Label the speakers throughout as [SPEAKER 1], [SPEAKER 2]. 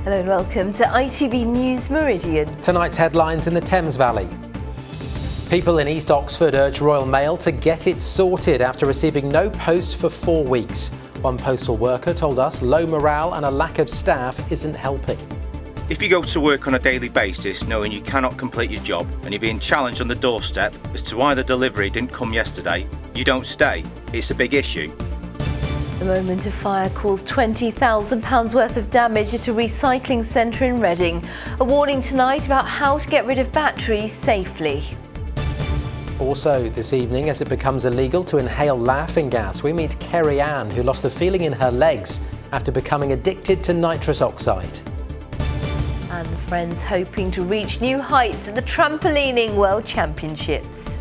[SPEAKER 1] Hello and welcome to ITV News Meridian.
[SPEAKER 2] Tonight's headlines in the Thames Valley. People in East Oxford urge Royal Mail to get it sorted after receiving no post for 4 weeks. One postal worker told us low morale and a lack of staff isn't helping.
[SPEAKER 3] If you go to work on a daily basis knowing you cannot complete your job and you're being challenged on the doorstep as to why the delivery didn't come yesterday, you don't stay. It's a big issue.
[SPEAKER 1] The moment of fire caused £20,000 worth of damage at a recycling centre in Reading. A warning tonight about how to get rid of batteries safely.
[SPEAKER 2] Also this evening, as it becomes illegal to inhale laughing gas, we meet Kerry Ann, who lost the feeling in her legs after becoming addicted to nitrous oxide.
[SPEAKER 1] And friends hoping to reach new heights at the Trampolining World Championships.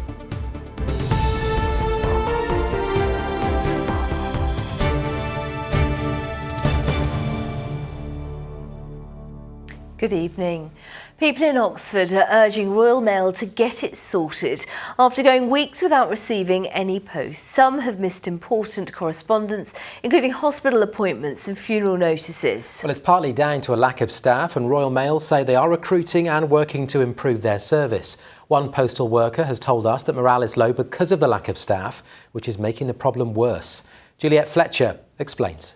[SPEAKER 1] Good evening. People in Oxford are urging Royal Mail to get it sorted after going weeks without receiving any post. Some have missed important correspondence, including hospital appointments and funeral notices.
[SPEAKER 2] Well, it's partly down to a lack of staff, and Royal Mail say they are recruiting and working to improve their service. One postal worker has told us that morale is low because of the lack of staff, which is making the problem worse. Juliet Fletcher explains.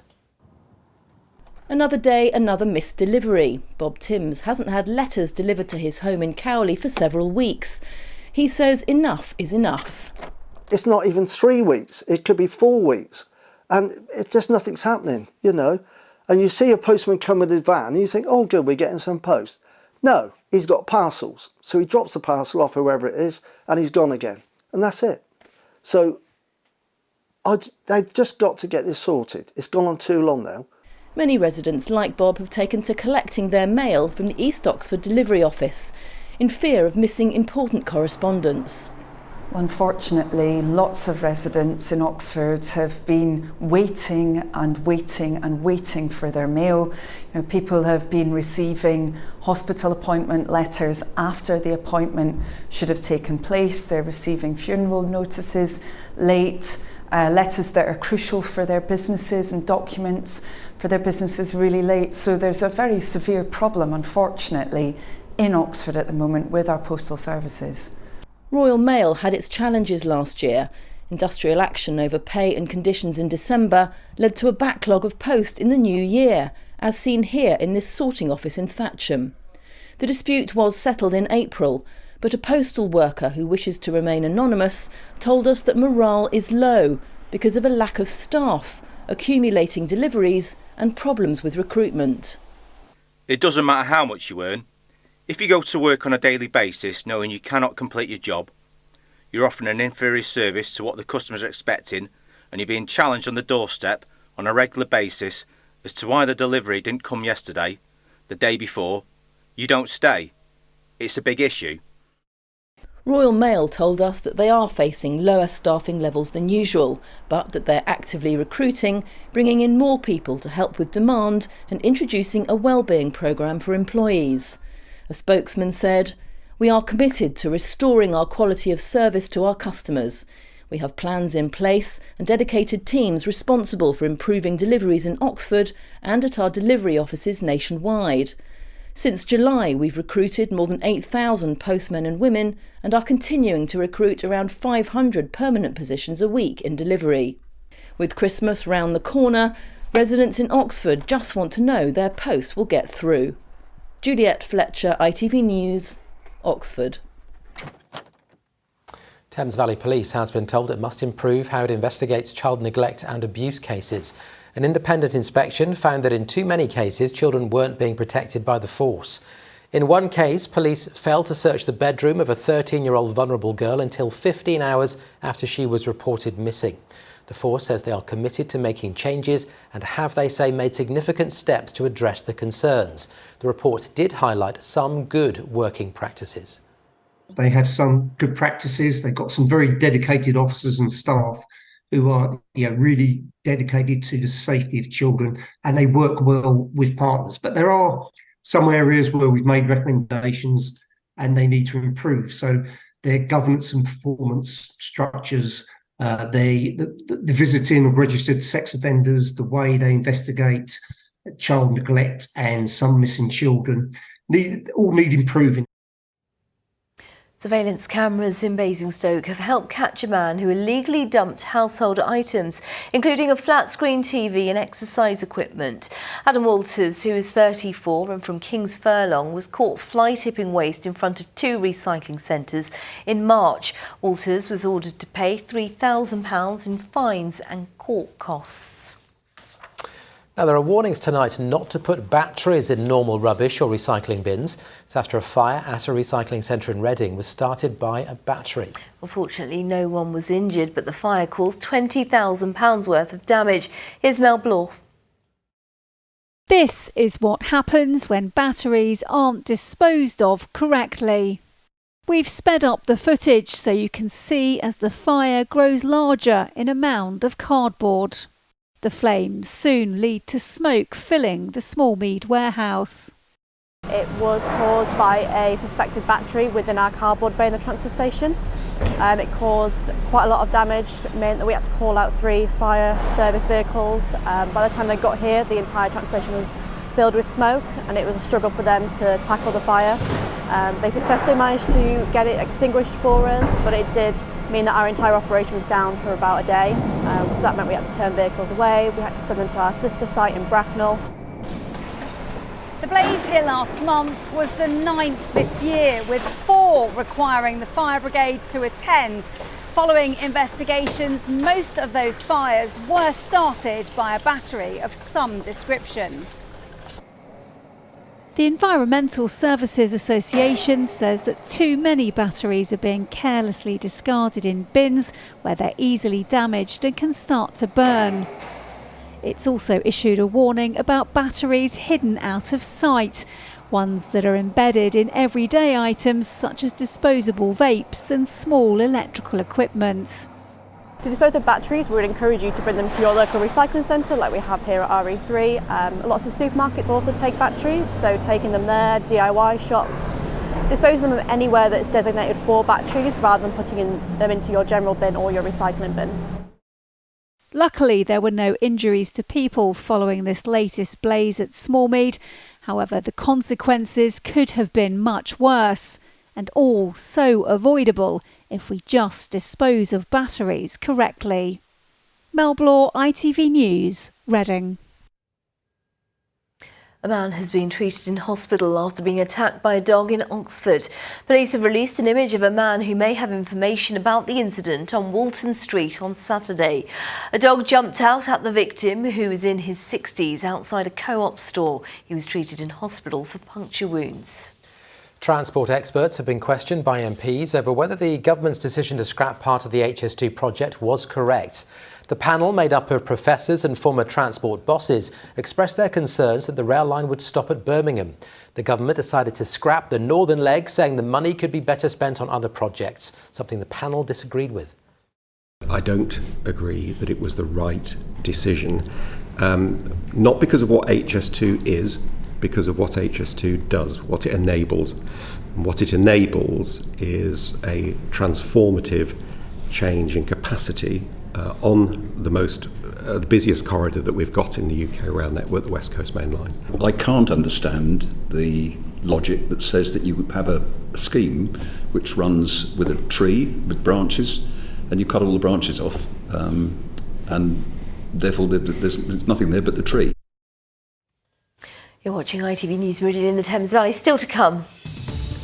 [SPEAKER 4] Another day, another missed delivery. Bob Timms hasn't had letters delivered to his home in Cowley for several weeks. He says enough is enough.
[SPEAKER 5] It's not even 3 weeks, it could be 4 weeks. And it's just nothing's happening, you know. And you see a postman come with his van and you think, oh good, we're getting some post. No, he's got parcels. So he drops the parcel off whoever it is and he's gone again. And that's it. So they've just got to get this sorted. It's gone on too long now.
[SPEAKER 4] Many residents like Bob have taken to collecting their mail from the East Oxford delivery office in fear of missing important correspondence.
[SPEAKER 6] Unfortunately, lots of residents in Oxford have been waiting and waiting and waiting for their mail. You know, people have been receiving hospital appointment letters after the appointment should have taken place. They're receiving funeral notices late. Letters that are crucial for their businesses and documents for their businesses really late. So there's a very severe problem, unfortunately, in Oxford at the moment with our postal services.
[SPEAKER 4] Royal Mail had its challenges last year. Industrial action over pay and conditions in December led to a backlog of post in the new year, as seen here in this sorting office in Thatcham. The dispute was settled in April, but a postal worker who wishes to remain anonymous told us that morale is low because of a lack of staff, accumulating deliveries and problems with recruitment.
[SPEAKER 3] It doesn't matter how much you earn. If you go to work on a daily basis knowing you cannot complete your job, you're offering an inferior service to what the customers are expecting, and you're being challenged on the doorstep on a regular basis as to why the delivery didn't come yesterday, the day before, you don't stay. It's a big issue.
[SPEAKER 4] Royal Mail told us that they are facing lower staffing levels than usual, but that they're actively recruiting, bringing in more people to help with demand and introducing a wellbeing programme for employees. A spokesman said, "We are committed to restoring our quality of service to our customers. We have plans in place and dedicated teams responsible for improving deliveries in Oxford and at our delivery offices nationwide. Since July, we've recruited more than 8,000 postmen and women and are continuing to recruit around 500 permanent positions a week in delivery. With Christmas round the corner, residents in Oxford just want to know their post will get through." Juliet Fletcher, ITV News, Oxford.
[SPEAKER 2] Thames Valley Police has been told it must improve how it investigates child neglect and abuse cases. An independent inspection found that in too many cases, children weren't being protected by the force. In one case, police failed to search the bedroom of a 13-year-old vulnerable girl until 15 hours after she was reported missing. The force says they are committed to making changes and have, they say, made significant steps to address the concerns. The report did highlight some good working practices.
[SPEAKER 7] They have some good practices. They've got some very dedicated officers and staff who are really dedicated to the safety of children, and they work well with partners. But there are some areas where we've made recommendations and they need to improve. So their governance and performance structures, the visiting of registered sex offenders, the way they investigate child neglect and some missing children all need improving.
[SPEAKER 1] Surveillance cameras in Basingstoke have helped catch a man who illegally dumped household items, including a flat-screen TV and exercise equipment. Adam Walters, who is 34 and from King's Furlong, was caught fly-tipping waste in front of 2 recycling centres in March. Walters was ordered to pay £3,000 in fines and court costs.
[SPEAKER 2] Now, there are warnings tonight not to put batteries in normal rubbish or recycling bins. It's after a fire at a recycling centre in Reading was started by a battery.
[SPEAKER 1] Unfortunately, no one was injured, but the fire caused £20,000 worth of damage. Here's Mel Bloor.
[SPEAKER 8] This is what happens when batteries aren't disposed of correctly. We've sped up the footage so you can see as the fire grows larger in a mound of cardboard. The flames soon lead to smoke filling the Smallmead warehouse.
[SPEAKER 9] It was caused by a suspected battery within our cardboard bay in the transfer station. It caused quite a lot of damage. It meant that we had to call out 3 fire service vehicles. By the time they got here, the entire transfer station was filled with smoke, and it was a struggle for them to tackle the fire. They successfully managed to get it extinguished for us, but it did mean that our entire operation was down for about a day. So that meant we had to turn vehicles away. We had to send them to our sister site in Bracknell.
[SPEAKER 8] The blaze here last month was the 9th this year, with 4 requiring the fire brigade to attend. Following investigations, most of those fires were started by a battery of some description. The Environmental Services Association says that too many batteries are being carelessly discarded in bins where they're easily damaged and can start to burn. It's also issued a warning about batteries hidden out of sight, ones that are embedded in everyday items such as disposable vapes and small electrical equipment.
[SPEAKER 9] To dispose of batteries, we would encourage you to bring them to your local recycling centre like we have here at RE3. Lots of supermarkets also take batteries, so taking them there, DIY shops, disposing them anywhere that's designated for batteries rather than putting them into your general bin or your recycling bin.
[SPEAKER 8] Luckily, there were no injuries to people following this latest blaze at Smallmead. However, the consequences could have been much worse, and all so avoidable if we just dispose of batteries correctly. Mel Bloor, ITV News, Reading.
[SPEAKER 1] A man has been treated in hospital after being attacked by a dog in Oxford. Police have released an image of a man who may have information about the incident on Walton Street on Saturday. A dog jumped out at the victim, who was in his 60s, outside a Co-op store. He was treated in hospital for puncture wounds.
[SPEAKER 2] Transport experts have been questioned by MPs over whether the government's decision to scrap part of the HS2 project was correct. The panel, made up of professors and former transport bosses, expressed their concerns that the rail line would stop at Birmingham. The government decided to scrap the northern leg, saying the money could be better spent on other projects, something the panel disagreed with.
[SPEAKER 10] I don't agree that it was the right decision, not because of what HS2 is, because of what HS2 does, what it enables. And what it enables is a transformative change in capacity on the busiest corridor that we've got in the UK rail network, the West Coast Main Line.
[SPEAKER 11] I can't understand the logic that says that you have a scheme which runs with a tree with branches, and you cut all the branches off, and therefore there's nothing there but the tree.
[SPEAKER 1] You're watching ITV News Meridian in the Thames Valley. Still to come.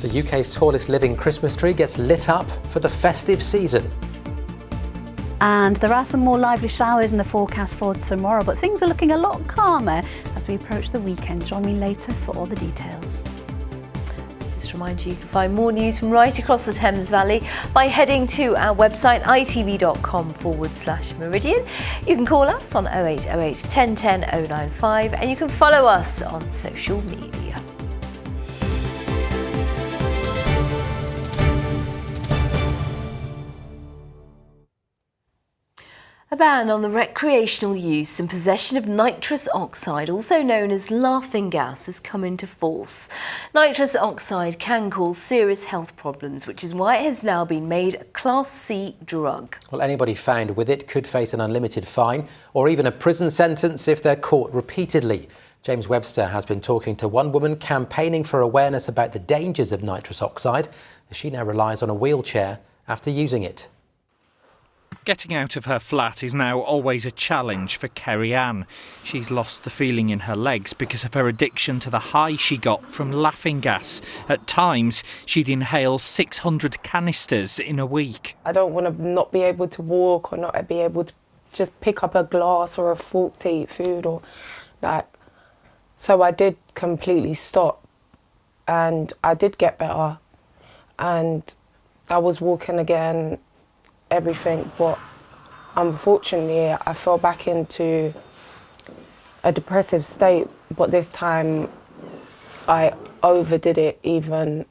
[SPEAKER 2] The UK's tallest living Christmas tree gets lit up for the festive season.
[SPEAKER 12] And there are some more lively showers in the forecast for tomorrow, but things are looking a lot calmer as we approach the weekend. Join me later for all the details. Just to remind you, you can find more news from right across the Thames Valley by heading to our website itv.com/Meridian. You can call us on 0808 1010 095 and you can follow us on social media. A ban on the recreational use and possession of nitrous oxide, also known as laughing gas, has come into force. Nitrous oxide can cause serious health problems, which is why it has now been made a Class C drug.
[SPEAKER 2] Well, anybody found with it could face an unlimited fine or even a prison sentence if they're caught repeatedly. James Webster has been talking to one woman campaigning for awareness about the dangers of nitrous oxide, as she now relies on a wheelchair after using it.
[SPEAKER 13] Getting out of her flat is now always a challenge for Kerry-Ann. She's lost the feeling in her legs because of her addiction to the high she got from laughing gas. At times, she'd inhale 600 canisters in a week.
[SPEAKER 14] I don't want to not be able to walk or not be able to just pick up a glass or a fork to eat food or that. So I did completely stop, and I did get better, and I was walking again, everything, but unfortunately I fell back into a depressive state, but this time I overdid it even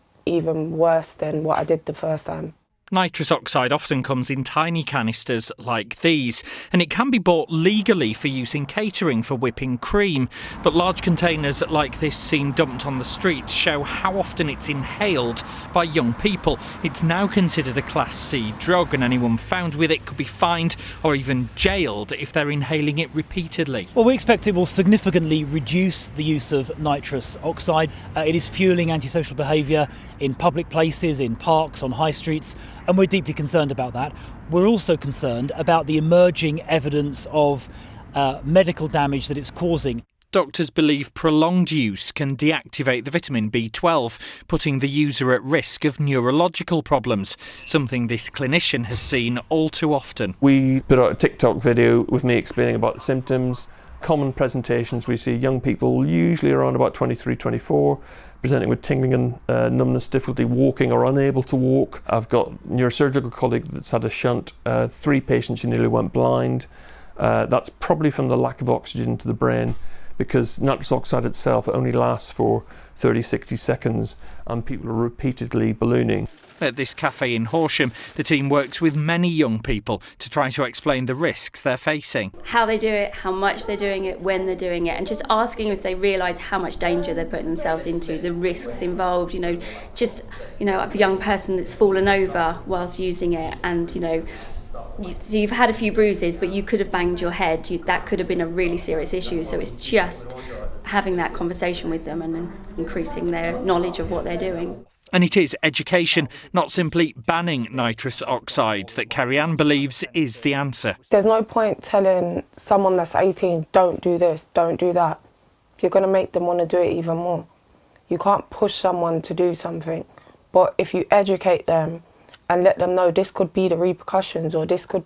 [SPEAKER 14] worse than what I did the first time.
[SPEAKER 13] Nitrous oxide often comes in tiny canisters like these, and it can be bought legally for use in catering for whipping cream. But large containers like this seen dumped on the streets show how often it's inhaled by young people. It's now considered a Class C drug, and anyone found with it could be fined or even jailed if they're inhaling it repeatedly.
[SPEAKER 15] Well, we expect it will significantly reduce the use of nitrous oxide. It is fuelling antisocial behaviour in public places, in parks, on high streets. And we're deeply concerned about that. We're also concerned about the emerging evidence of medical damage that it's causing.
[SPEAKER 13] Doctors believe prolonged use can deactivate the vitamin B12, putting the user at risk of neurological problems, something this clinician has seen all too often.
[SPEAKER 16] We put out a TikTok video with me explaining about the symptoms. Common presentations, we see young people, usually around about 23, 24, presenting with tingling and numbness, difficulty walking or unable to walk. I've got a neurosurgical colleague that's had a shunt, 3 patients who nearly went blind. That's probably from the lack of oxygen to the brain, because nitrous oxide itself only lasts for 30, 60 seconds and people are repeatedly ballooning.
[SPEAKER 13] At this cafe in Horsham, the team works with many young people to try to explain the risks they're facing.
[SPEAKER 17] How they do it, how much they're doing it, when they're doing it, and just asking if they realise how much danger they're putting themselves into, the risks involved, just a young person that's fallen over whilst using it, and you've had a few bruises, but you could have banged your head. That could have been a really serious issue. So it's just having that conversation with them and increasing their knowledge of what they're doing.
[SPEAKER 13] And it is education, not simply banning nitrous oxide, that Kerry-Ann believes is the answer.
[SPEAKER 14] There's no point telling someone that's 18, don't do this, don't do that. You're going to make them want to do it even more. You can't push someone to do something, but if you educate them and let them know this could be the repercussions or this could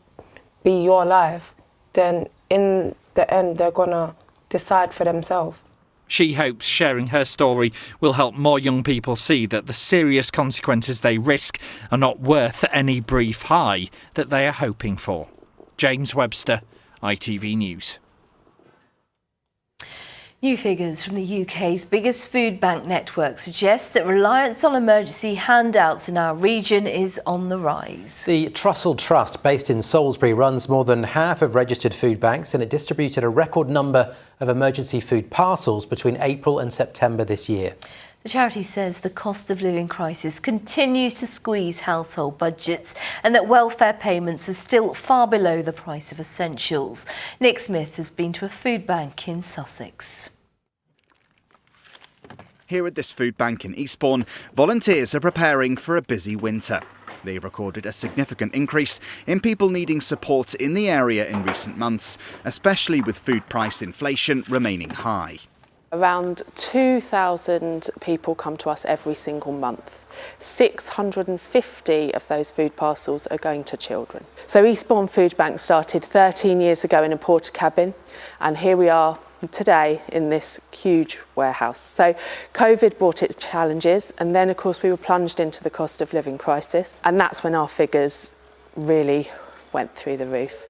[SPEAKER 14] be your life, then in the end they're going to decide for themselves.
[SPEAKER 13] She hopes sharing her story will help more young people see that the serious consequences they risk are not worth any brief high that they are hoping for. James Webster, ITV News.
[SPEAKER 1] New figures from the UK's biggest food bank network suggest that reliance on emergency handouts in our region is on the rise.
[SPEAKER 2] The Trussell Trust, based in Salisbury, runs more than half of registered food banks, and it distributed a record number of emergency food parcels between April and September this year.
[SPEAKER 1] The charity says the cost of living crisis continues to squeeze household budgets and that welfare payments are still far below the price of essentials. Nick Smith has been to a food bank in Sussex.
[SPEAKER 18] Here at this food bank in Eastbourne, volunteers are preparing for a busy winter. They've recorded a significant increase in people needing support in the area in recent months, especially with food price inflation remaining high.
[SPEAKER 19] Around 2,000 people come to us every single month. 650 of those food parcels are going to children. So Eastbourne Food Bank started 13 years ago in a porter cabin, and here we are today in this huge warehouse. So COVID brought its challenges, and then of course we were plunged into the cost of living crisis, and that's when our figures really went through the roof.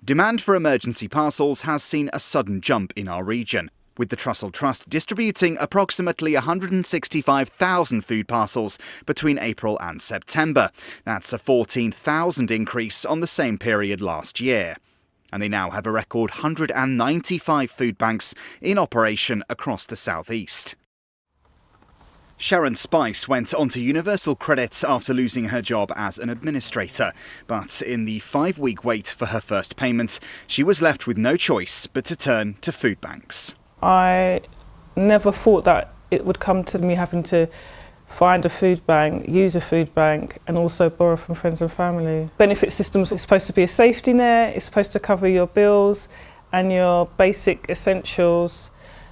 [SPEAKER 18] Demand for emergency parcels has seen a sudden jump in our region, with the Trussell Trust distributing approximately 165,000 food parcels between April and September. That's a 14,000 increase on the same period last year. And they now have a record 195 food banks in operation across the southeast. Sharon Spice went onto Universal Credit after losing her job as an administrator. But in the 5-week wait for her first payment, she was left with no choice but to turn to food banks.
[SPEAKER 14] I never thought that it would come to me having to find a food bank, use a food bank, and also borrow from friends and family. Benefit systems is supposed to be a safety net, it's supposed to cover your bills and your basic essentials.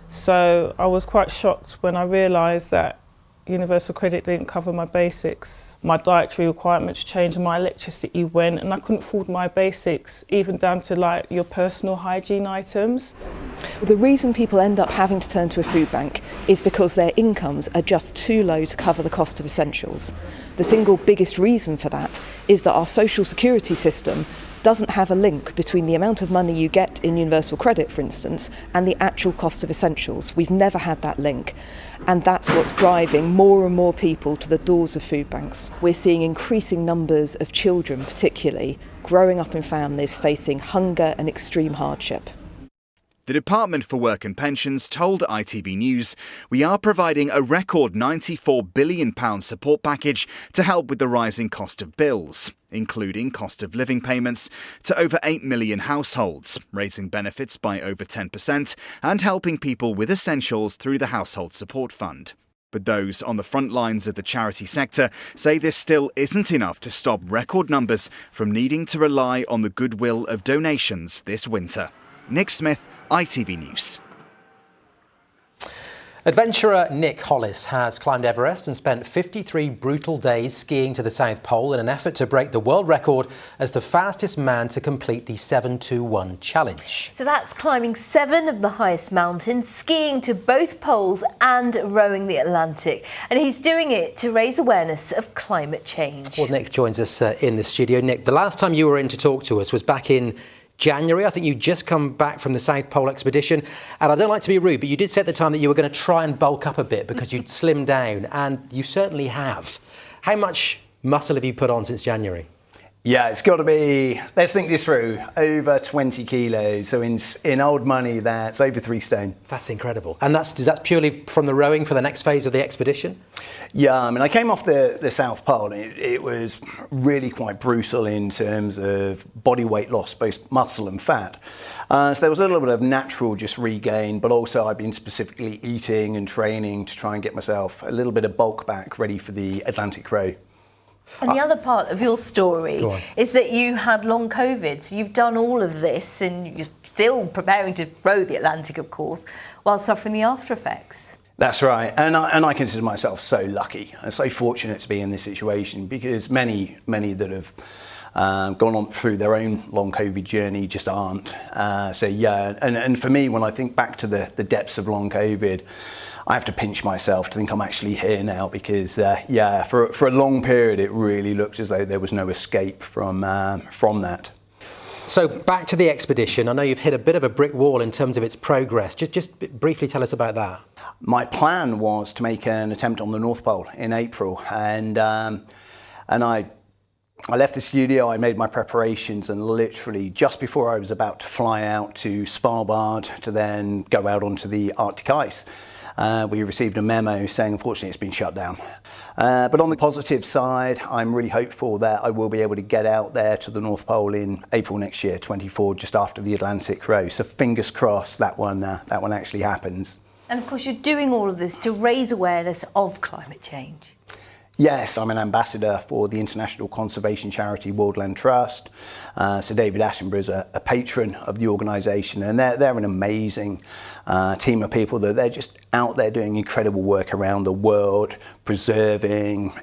[SPEAKER 14] So I was quite shocked when I realised that Universal Credit didn't cover my basics. My dietary requirements changed, my electricity went, and I couldn't afford my basics, even down to like your personal hygiene items.
[SPEAKER 20] The reason people end up having to turn to a food bank is because their incomes are just too low to cover the cost of essentials. The single biggest reason for that is that our social security system doesn't have a link between the amount of money you get in Universal Credit, for instance, and the actual cost of essentials. We've never had that link. And that's what's driving more and more people to the doors of food banks. We're seeing increasing numbers of children, particularly, growing up in families facing hunger and extreme hardship.
[SPEAKER 18] The Department for Work and Pensions told ITV News, "We are providing a record £94 billion support package to help with the rising cost of bills, including cost of living payments to over 8 million households, raising benefits by over 10% and helping people with essentials through the Household Support Fund." But those on the front lines of the charity sector say this still isn't enough to stop record numbers from needing to rely on the goodwill of donations this winter. Nick Smith, ITV News.
[SPEAKER 2] Adventurer Nick Hollis has climbed Everest and spent 53 brutal days skiing to the South Pole in an effort to break the world record as the fastest man to complete the 721 challenge.
[SPEAKER 1] So that's climbing 7 of the highest mountains, skiing to both poles and rowing the Atlantic. And he's doing it to raise awareness of climate change.
[SPEAKER 2] Well, Nick joins us in the studio. Nick, the last time you were in to talk to us was back in January. I think you just come back from the South Pole expedition, and I don't like to be rude, but you did say at the time that you were going to try and bulk up a bit because you'd slimmed down, and you certainly have. How much muscle have you put on since January?
[SPEAKER 21] Yeah, it's got to be, let's think this through, over 20 kilos. So in old money, that's over 3 stone.
[SPEAKER 2] That's incredible. And that's purely from the rowing for the next phase of the expedition?
[SPEAKER 21] Yeah, I mean, I came off the South Pole. It was really quite brutal in terms of body weight loss, both muscle and fat. So there was a little bit of natural just regain, but also I've been specifically eating and training to try and get myself a little bit of bulk back ready for the Atlantic row.
[SPEAKER 1] And the other part of your story is that you had long COVID. So you've done all of this and you're still preparing to row the Atlantic, of course, while suffering the after effects.
[SPEAKER 21] That's right. And I consider myself so lucky and so fortunate to be in this situation, because many that have gone on through their own long COVID journey just aren't. So yeah, and for me, when I think back to the depths of long COVID, I have to pinch myself to think I'm actually here now, because yeah, for a long period it really looked as though there was no escape from that.
[SPEAKER 2] So back to the expedition. I know you've hit a bit of a brick wall in terms of its progress. Just briefly tell us about that.
[SPEAKER 21] My plan was to make an attempt on the North Pole in April, and I left the studio, I made my preparations, and literally just before I was about to fly out to Svalbard to then go out onto the Arctic ice, we received a memo saying unfortunately it's been shut down. But on the positive side, I'm really hopeful that I will be able to get out there to the North Pole in April next year, 24, just after the Atlantic row. So fingers crossed that one actually happens.
[SPEAKER 1] And of course you're doing all of this to raise awareness of climate change.
[SPEAKER 21] Yes, I'm an ambassador for the international conservation charity Wildland Trust. Sir David Attenborough is a patron of the organisation, and they're an amazing team of people that they're just out there doing incredible work around the world, preserving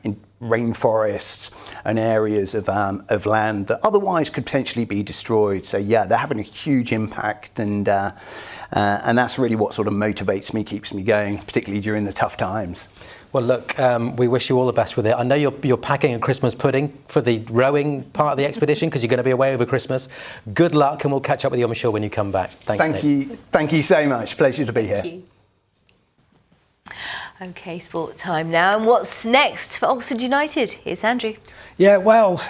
[SPEAKER 21] rainforests and areas of land that otherwise could potentially be destroyed. So yeah, they're having a huge impact, and that's really what sort of motivates me, keeps me going, particularly during the tough times.
[SPEAKER 2] Well, look, we wish you all the best with it. I know you're packing a Christmas pudding for the rowing part of the expedition because you're going to be away over Christmas. Good luck, and we'll catch up with you, I'm sure, when you come back. Thanks, Nick.
[SPEAKER 21] Thank you so much. Pleasure to be here.
[SPEAKER 1] Thank you. OK, sport time now. And what's next for Oxford United? Here's Andrew.
[SPEAKER 22] Yeah, well,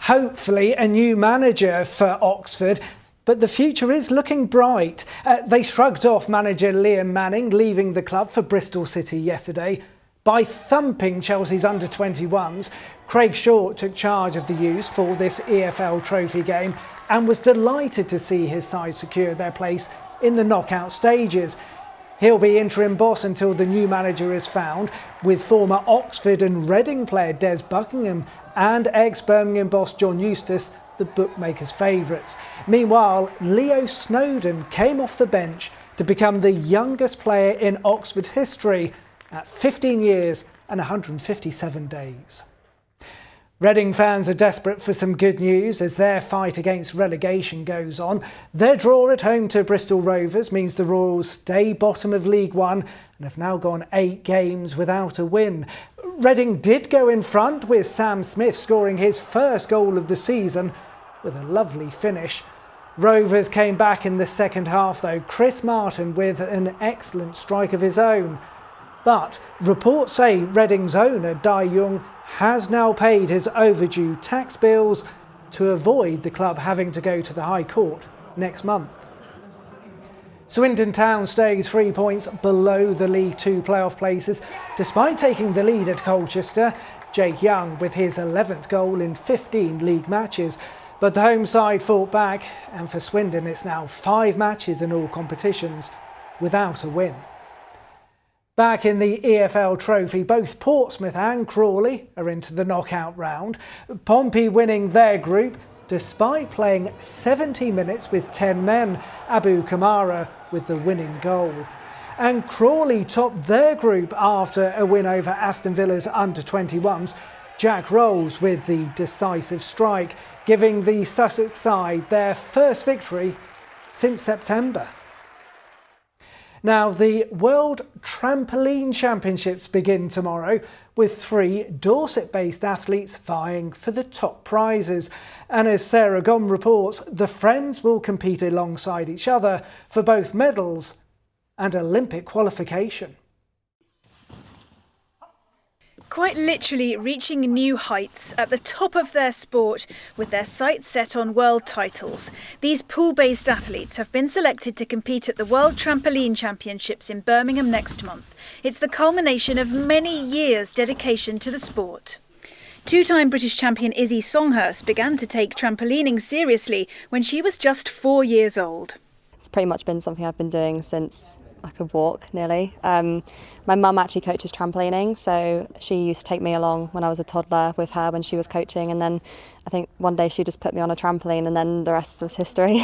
[SPEAKER 22] hopefully a new manager for Oxford. But the future is looking bright. They shrugged off manager Liam Manning, leaving the club for Bristol City yesterday. By thumping Chelsea's under-21s, Craig Short took charge of the youths for this EFL trophy game and was delighted to see his side secure their place in the knockout stages. He'll be interim boss until the new manager is found, with former Oxford and Reading player Des Buckingham and ex-Birmingham boss John Eustace the bookmakers' favourites. Meanwhile, Leo Snowden came off the bench to become the youngest player in Oxford history at 15 years and 157 days. Reading fans are desperate for some good news as their fight against relegation goes on. Their draw at home to Bristol Rovers means the Royals stay bottom of League One and have now gone 8 games without a win. Reading did go in front, with Sam Smith scoring his first goal of the season with a lovely finish. Rovers came back in the second half though, Chris Martin with an excellent strike of his own. But reports say Reading's owner, Dai Young, has now paid his overdue tax bills to avoid the club having to go to the High Court next month. Swindon Town stay 3 points below the League Two playoff places, despite taking the lead at Colchester. Jake Young with his 11th goal in 15 league matches. But the home side fought back, and for Swindon it's now 5 matches in all competitions without a win. Back in the EFL Trophy, both Portsmouth and Crawley are into the knockout round. Pompey winning their group despite playing 70 minutes with 10 men, Abu Kamara with the winning goal. And Crawley topped their group after a win over Aston Villa's under-21s, Jack Rolls with the decisive strike, giving the Sussex side their first victory since September. Now, the World Trampoline Championships begin tomorrow, with 3 Dorset-based athletes vying for the top prizes. And as Sarah Gom reports, the friends will compete alongside each other for both medals and Olympic qualification.
[SPEAKER 5] Quite literally reaching new heights at the top of their sport, with their sights set on world titles. These pool-based athletes have been selected to compete at the World Trampoline Championships in Birmingham next month. It's the culmination of many years' dedication to the sport. Two-time British champion Izzy Songhurst began to take trampolining seriously when she was just 4 years old.
[SPEAKER 6] It's pretty much been something I've been doing since I could walk, nearly. My mum actually coaches trampolining, so she used to take me along when I was a toddler with her when she was coaching, and then I think one day she just put me on a trampoline, and then the rest was history.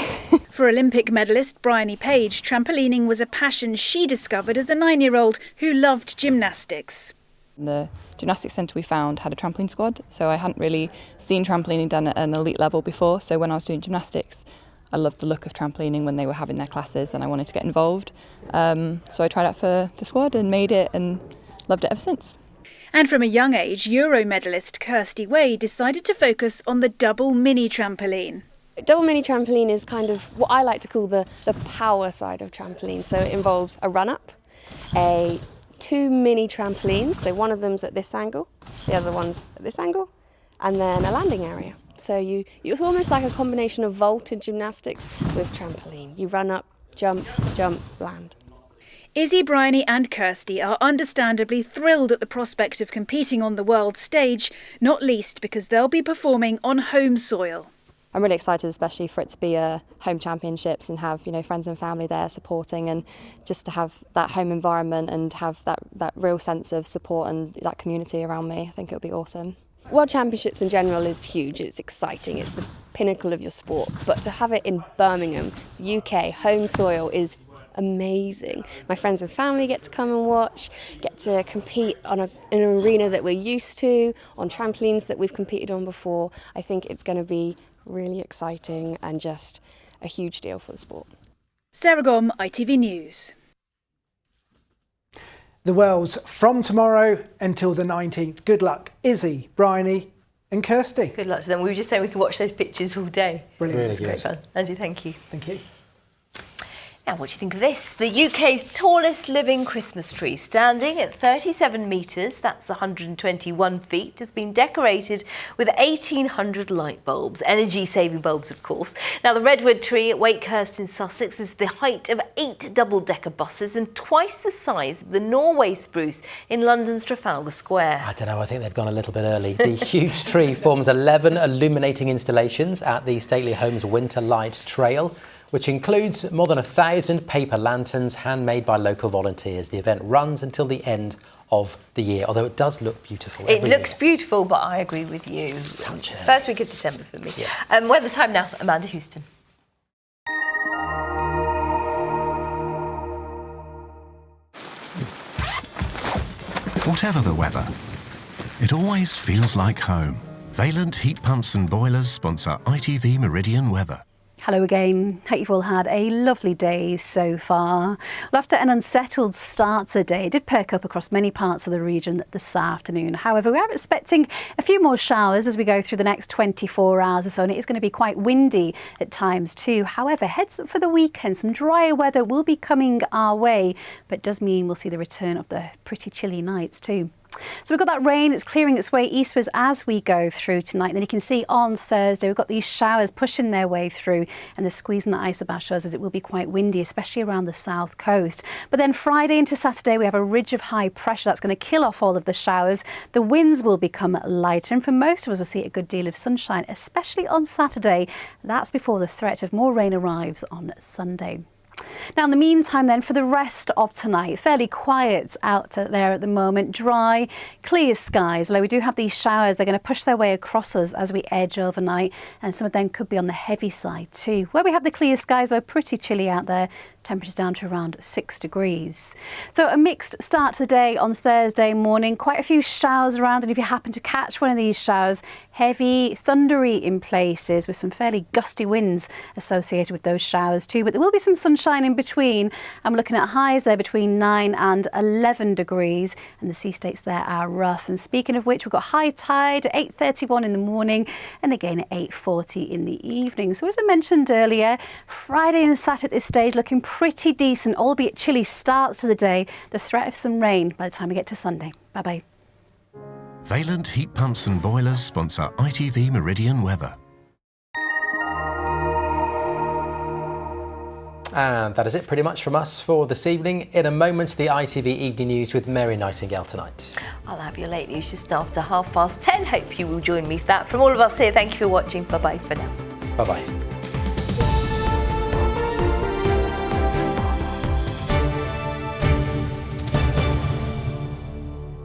[SPEAKER 5] For Olympic medalist Bryony Page, trampolining was a passion she discovered as a 9-year-old who loved gymnastics.
[SPEAKER 23] The gymnastics centre we found had a trampoline squad, so I hadn't really seen trampolining done at an elite level before, so when I was doing gymnastics I loved the look of trampolining when they were having their classes and I wanted to get involved. So I tried out for the squad and made it and loved it ever since.
[SPEAKER 5] And from a young age, Euro medalist Kirsty Way decided to focus on the double mini trampoline.
[SPEAKER 24] Double mini trampoline is kind of what I like to call the power side of trampoline. So it involves a run-up, 2 mini trampolines, so one of them's at this angle, the other one's at this angle, and then a landing area. So it's almost like a combination of vaulted gymnastics with trampoline. You run up, jump, jump, land.
[SPEAKER 5] Izzy, Bryony and Kirsty are understandably thrilled at the prospect of competing on the world stage, not least because they'll be performing on home soil.
[SPEAKER 6] I'm really excited, especially for it to be a home championships and have, friends and family there supporting, and just to have that home environment and have that real sense of support and that community around me. I think it'll be awesome.
[SPEAKER 24] World Championships in general is huge, it's exciting, it's the pinnacle of your sport, but to have it in Birmingham, the UK, home soil is amazing. My friends and family get to come and watch, get to compete in an arena that we're used to, on trampolines that we've competed on before. I think it's going to be really exciting and just a huge deal for the sport.
[SPEAKER 5] Sarah Gom, ITV News.
[SPEAKER 22] The Wells from tomorrow until the 19th. Good luck, Izzy, Bryony and Kirsty.
[SPEAKER 1] Good luck to them. We were just saying we can watch those pictures all day.
[SPEAKER 22] Brilliant.
[SPEAKER 1] Really good. Great fun. Andy, thank you.
[SPEAKER 22] Thank you.
[SPEAKER 1] Now, what do you think of this? The UK's tallest living Christmas tree, standing at 37 metres, that's 121 feet, has been decorated with 1,800 light bulbs, energy-saving bulbs, of course. Now, the redwood tree at Wakehurst in Sussex is the height of 8 double-decker buses and twice the size of the Norway spruce in London's Trafalgar Square.
[SPEAKER 2] I don't know, I think they've gone a little bit early. The huge tree forms 11 illuminating installations at the stately home's Winter Light Trail, which includes more than 1,000 paper lanterns handmade by local volunteers. The event runs until the end of the year, although it does look beautiful.
[SPEAKER 1] It looks beautiful, but I agree with you. First week of December for me.
[SPEAKER 2] Yeah.
[SPEAKER 1] Weather time now, Amanda Houston.
[SPEAKER 3] Whatever the weather, it always feels like home. Valent Heat Pumps and Boilers sponsor ITV Meridian Weather.
[SPEAKER 12] Hello again. Hope you've all had a lovely day so far. Well, after an unsettled start to the day, it did perk up across many parts of the region this afternoon. However, we are expecting a few more showers as we go through the next 24 hours or so, and it is going to be quite windy at times too. However, heads up for the weekend. Some drier weather will be coming our way, but it does mean we'll see the return of the pretty chilly nights too. So we've got that rain, it's clearing its way eastwards as we go through tonight. And then you can see on Thursday, we've got these showers pushing their way through and they're squeezing the ice about shows as it will be quite windy, especially around the south coast. But then Friday into Saturday, we have a ridge of high pressure that's going to kill off all of the showers. The winds will become lighter and for most of us, we'll see a good deal of sunshine, especially on Saturday. That's before the threat of more rain arrives on Sunday. Now, in the meantime, then, for the rest of tonight, fairly quiet out there at the moment, dry, clear skies. Although we do have these showers, they're going to push their way across us as we edge overnight, and some of them could be on the heavy side too. Where we have the clear skies, though, pretty chilly out there. Temperatures down to around 6 degrees. So a mixed start to the day on Thursday morning. Quite a few showers around, and if you happen to catch one of these showers, heavy, thundery in places with some fairly gusty winds associated with those showers too. But there will be some sunshine in between. I'm looking at highs there between 9 and 11 degrees, and the sea states there are rough. And speaking of which, we've got high tide at 8:31 in the morning and again at 8:40 in the evening. So as I mentioned earlier, Friday and Saturday at this stage looking pretty decent, albeit chilly starts to the day. The threat of some rain by the time we get to Sunday. Bye-bye.
[SPEAKER 3] Valent Heat Pumps and Boilers sponsor ITV Meridian Weather.
[SPEAKER 2] And that is it pretty much from us for this evening. In a moment, the ITV Evening News with Mary Nightingale tonight.
[SPEAKER 1] I'll have your late news just after 10:30. Hope you will join me for that. From all of us here, thank you for watching. Bye-bye for now.
[SPEAKER 2] Bye-bye.